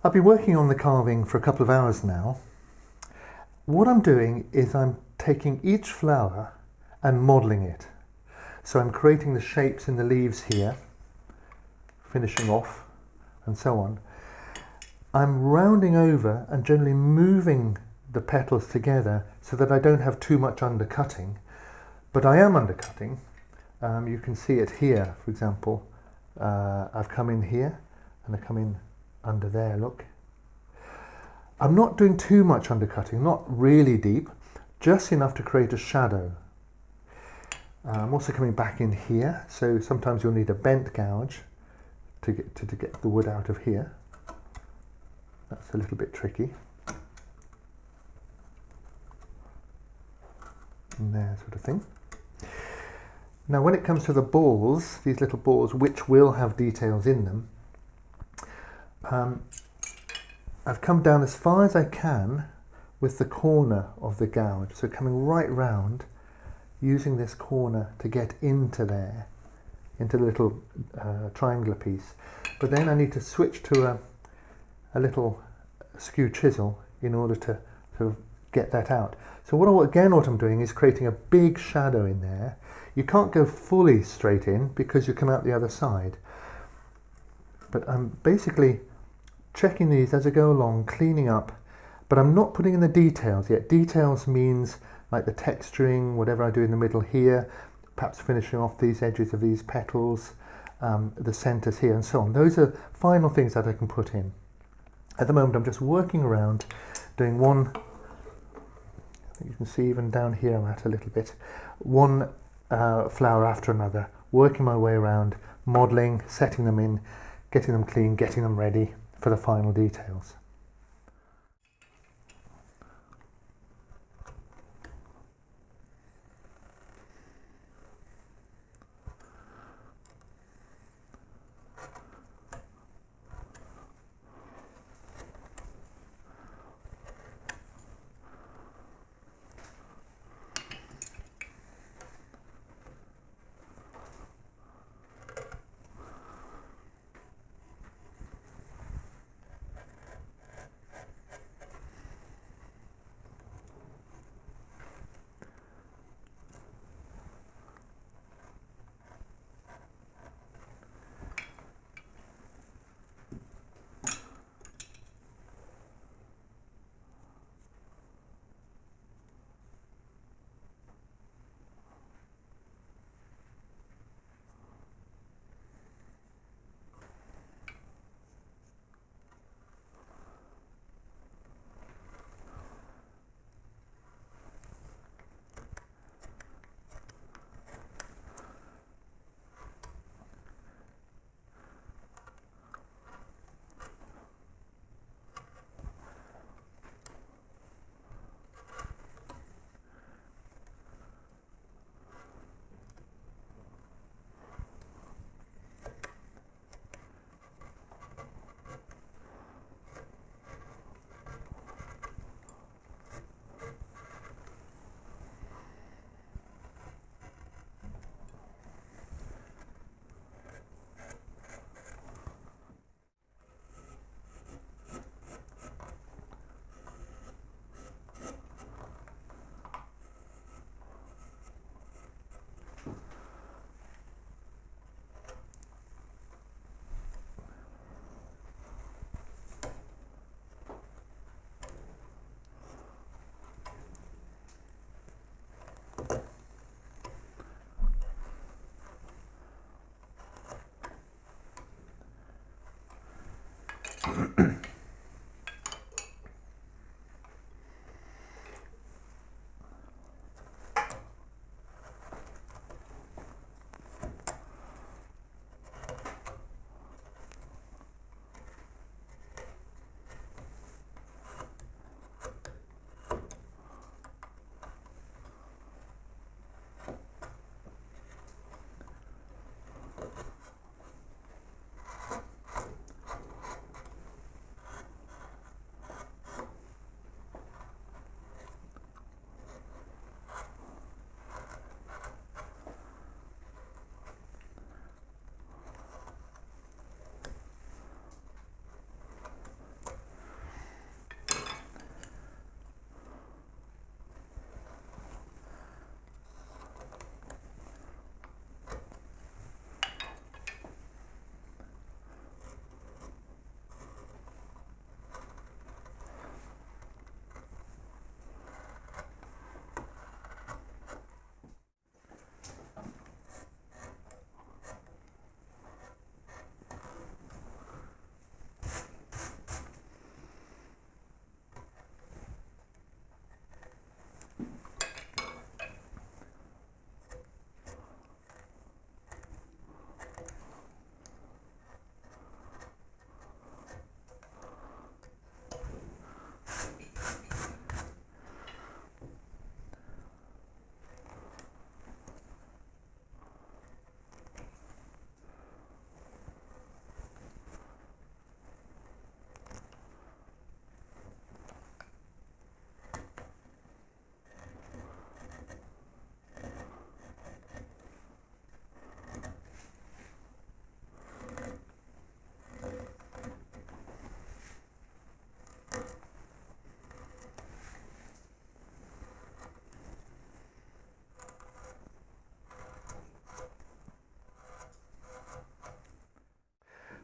I've been working on the carving for a couple of hours now. What I'm doing is I'm taking each flower and modelling it. So I'm creating the shapes in the leaves here, finishing off and so on. I'm rounding over and generally moving the petals together so that I don't have too much undercutting, but I am undercutting. You can see it here, for example. I've come in here and I come in under there, look. I'm not doing too much undercutting, not really deep, just enough to create a shadow. I'm also coming back in here, so sometimes you'll need a bent gouge to get the wood out of here. That's a little bit tricky. And there, sort of thing. Now when it comes to the balls, these little balls which will have details in them, I've come down as far as I can with the corner of the gouge, so coming right round, using this corner to get into there, into the little triangular piece. But then I need to switch to a little skew chisel in order to sort of get that out. So what I'm doing is creating a big shadow in there. You can't go fully straight in because you come out the other side. But I'm basically checking these as I go along, cleaning up, but I'm not putting in the details yet. Details means like the texturing, whatever I do in the middle here, perhaps finishing off these edges of these petals, the centers here and so on. Those are final things that I can put in. At the moment I'm just working around, doing one, I think you can see even down here I'm at a little bit, one flower after another, working my way around, modelling, setting them in, getting them clean, getting them ready for the final details.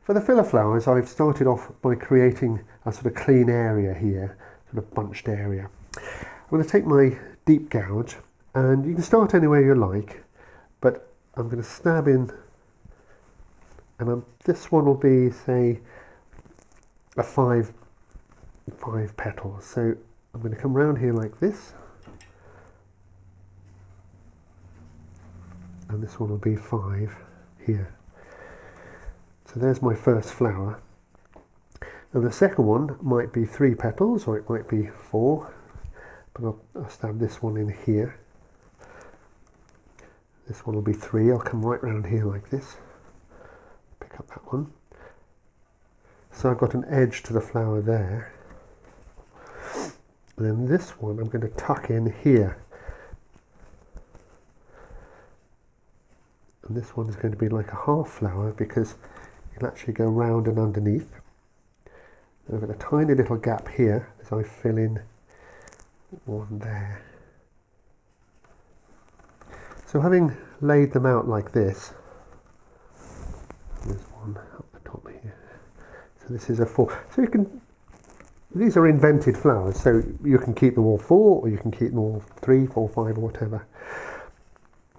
For the filler flowers, I've started off by creating a sort of clean area here, sort of bunched area. I'm going to take my deep gouge, and you can start anywhere you like, but I'm going to stab in, and this one will be, say, a five petals. So I'm going to come round here like this, and this one will be 5 here. So there's my first flower. And the second one might be 3 petals, or it might be 4, but I'll stab this one in here. This one will be 3. I'll come right round here like this, pick up that one. So I've got an edge to the flower there. And then this one I'm going to tuck in here. And this one is going to be like a half flower because it'll actually go round and underneath. And I've got a tiny little gap here as I fill in one there. So having laid them out like this, there's one up the top here. So this is a 4. So you can, these are invented flowers, so you can keep them all 4, or you can keep them all 3, 4, 5, or whatever.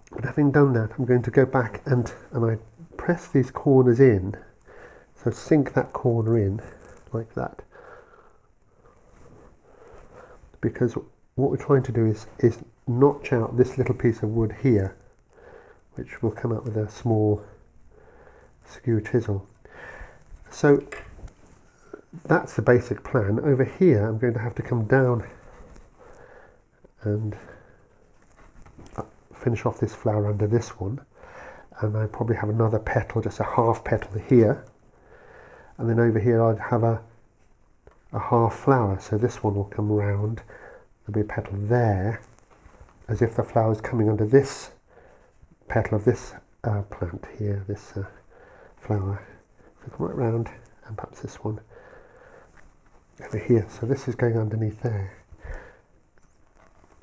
But having done that, I'm going to go back and I press these corners in. So sink that corner in like that. Because what we're trying to do is notch out this little piece of wood here, which will come out with a small skew chisel. So that's the basic plan. Over here I'm going to have to come down and finish off this flower under this one, and I probably have another petal, just a half petal here, and then over here I'd have a half flower, so this one will come round, there'll be a petal there, as if the flower is coming under this petal of this plant here, this flower. So come right round, and perhaps this one over here, so this is going underneath there.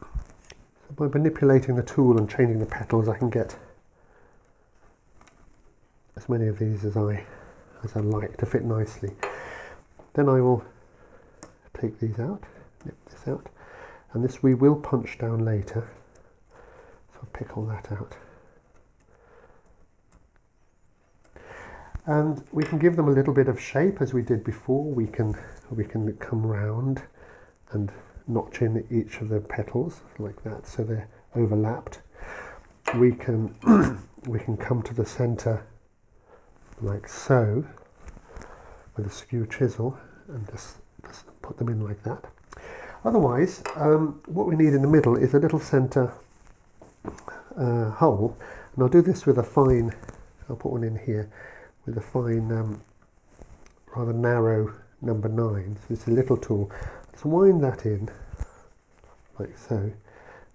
So by manipulating the tool and changing the petals, I can get as many of these as I like to fit nicely. Then I will take these out, nip this out, and this we will punch down later, so I'll pick all that out. And we can give them a little bit of shape as we did before. We can come round and notch in each of the petals like that, so they're overlapped. We can we can come to the center like so with a skew chisel and just put them in like that. Otherwise, what we need in the middle is a little center hole, and I'll do this with a fine, I'll put one in here with a fine rather narrow number 9. So it's a little tool. Let's wind that in like so,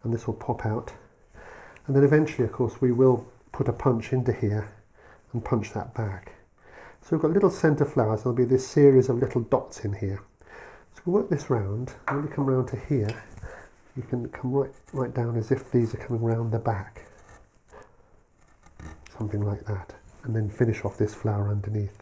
and this will pop out, and then eventually of course we will put a punch into here and punch that back. So we've got little centre flowers, there'll be this series of little dots in here. So we'll work this round, and when you come round to here, you can come right down as if these are coming round the back. Something like that. And then finish off this flower underneath.